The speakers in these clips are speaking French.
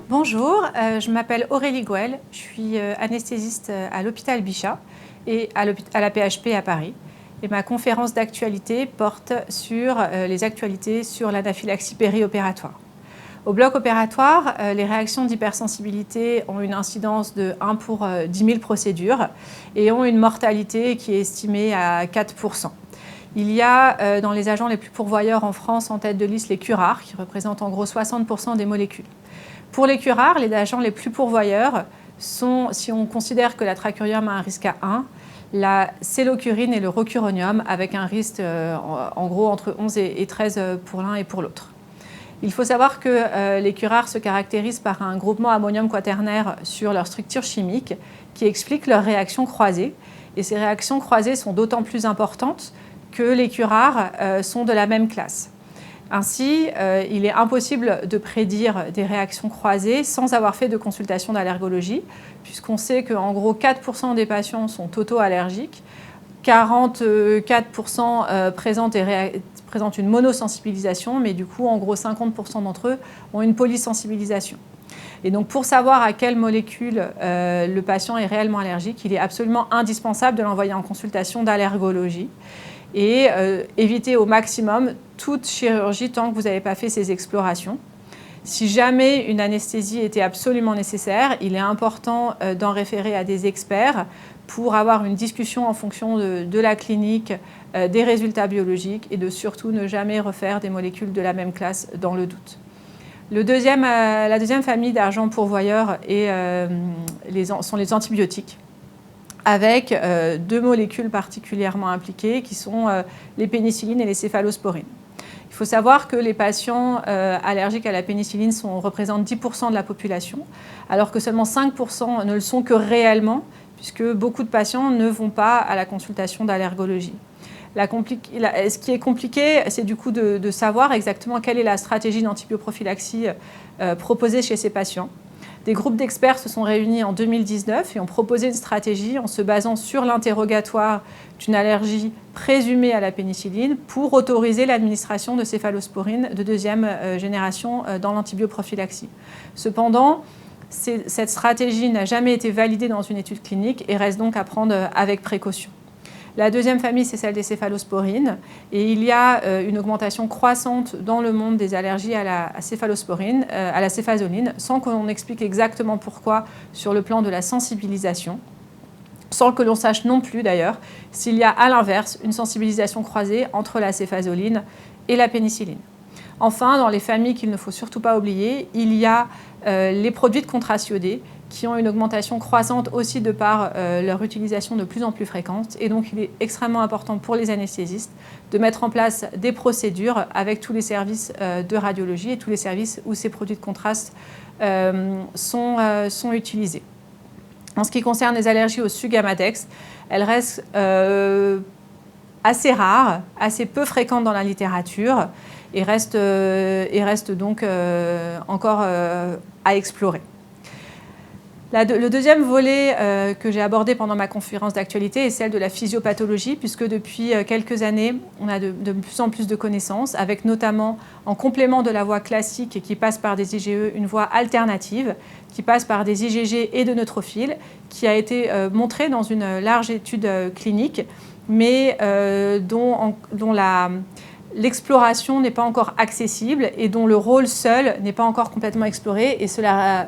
Bonjour, je m'appelle Aurélie Gouel, je suis anesthésiste à l'hôpital Bichat et à la PHP à Paris. Et ma conférence d'actualité porte sur les actualités sur l'anaphylaxie périopératoire. Au bloc opératoire, les réactions d'hypersensibilité ont une incidence de 1 pour 10 000 procédures et ont une mortalité qui est estimée à 4%. Il y a dans les agents les plus pourvoyeurs en France en tête de liste les curares qui représentent en gros 60% des molécules. Pour les curares, les agents les plus pourvoyeurs sont, si on considère que la tracurium a un risque à 1, la cellocurine et le rocuronium avec un risque en gros entre 11 et 13 pour l'un et pour l'autre. Il faut savoir que les curares se caractérisent par un groupement ammonium quaternaire sur leur structure chimique qui explique leurs réactions croisées. Et ces réactions croisées sont d'autant plus importantes que les curares sont de la même classe. Ainsi, il est impossible de prédire des réactions croisées sans avoir fait de consultation d'allergologie, puisqu'on sait qu'en gros 4% des patients sont auto-allergiques, 44% présentent une monosensibilisation, mais du coup, en gros 50% d'entre eux ont une polysensibilisation. Et donc, pour savoir à quelle molécule le patient est réellement allergique, il est absolument indispensable de l'envoyer en consultation d'allergologie et éviter au maximum toute chirurgie tant que vous n'avez pas fait ces explorations. Si jamais une anesthésie était absolument nécessaire, il est important d'en référer à des experts pour avoir une discussion en fonction de la clinique, des résultats biologiques et de surtout ne jamais refaire des molécules de la même classe dans le doute. La deuxième famille d'agents pourvoyeurs sont les antibiotiques, avec deux molécules particulièrement impliquées qui sont les pénicillines et les céphalosporines. Il faut savoir que les patients allergiques à la pénicilline représentent 10% de la population, alors que seulement 5% ne le sont que réellement, puisque beaucoup de patients ne vont pas à la consultation d'allergologie. Ce qui est compliqué, c'est du coup de savoir exactement quelle est la stratégie d'antibioprophylaxie proposée chez ces patients. Des groupes d'experts se sont réunis en 2019 et ont proposé une stratégie en se basant sur l'interrogatoire d'une allergie présumée à la pénicilline pour autoriser l'administration de céphalosporine de deuxième génération dans l'antibioprophylaxie. Cependant, cette stratégie n'a jamais été validée dans une étude clinique et reste donc à prendre avec précaution. La deuxième famille, c'est celle des céphalosporines. Et il y a une augmentation croissante dans le monde des allergies à la céphalosporine, à la céfazoline, sans qu'on explique exactement pourquoi sur le plan de la sensibilisation, sans que l'on sache non plus d'ailleurs s'il y a à l'inverse une sensibilisation croisée entre la céfazoline et la pénicilline. Enfin, dans les familles qu'il ne faut surtout pas oublier, il y a les produits de contraste iodé qui ont une augmentation croissante aussi de par leur utilisation de plus en plus fréquente. Et donc, il est extrêmement important pour les anesthésistes de mettre en place des procédures avec tous les services de radiologie et tous les services où ces produits de contraste sont utilisés. En ce qui concerne les allergies au Sugammadex, elles restent assez rares, assez peu fréquentes dans la littérature et restent donc encore à explorer. Le deuxième volet que j'ai abordé pendant ma conférence d'actualité est celle de la physiopathologie, puisque depuis quelques années, on a de plus en plus de connaissances, avec notamment, en complément de la voie classique qui passe par des IgE, une voie alternative qui passe par des IgG et de neutrophiles, qui a été montrée dans une large étude clinique, mais dont l'exploration n'est pas encore accessible et dont le rôle seul n'est pas encore complètement exploré, et cela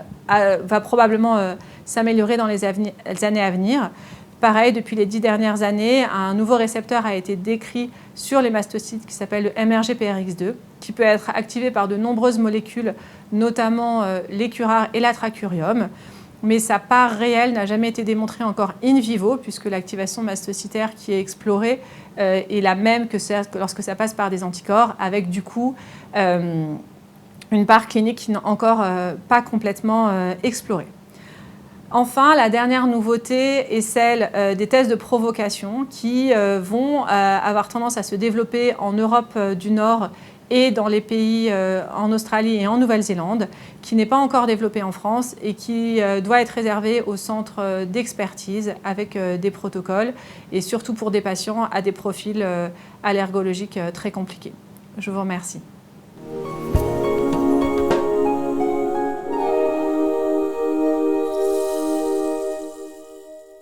va probablement s'améliorer dans les années à venir. Pareil, depuis les 10 dernières années, un nouveau récepteur a été décrit sur les mastocytes qui s'appelle le MRGPRX2, qui peut être activé par de nombreuses molécules, notamment les curares et la tracurium. Mais sa part réelle n'a jamais été démontrée encore in vivo, puisque l'activation mastocytaire qui est explorée est la même que lorsque ça passe par des anticorps, avec du coup une part clinique qui n'est encore pas complètement explorée. Enfin, la dernière nouveauté est celle des tests de provocation qui vont avoir tendance à se développer en Europe du Nord et dans les pays en Australie et en Nouvelle-Zélande, qui n'est pas encore développé en France et qui doit être réservé aux centres d'expertise avec des protocoles et surtout pour des patients à des profils allergologiques très compliqués. Je vous remercie.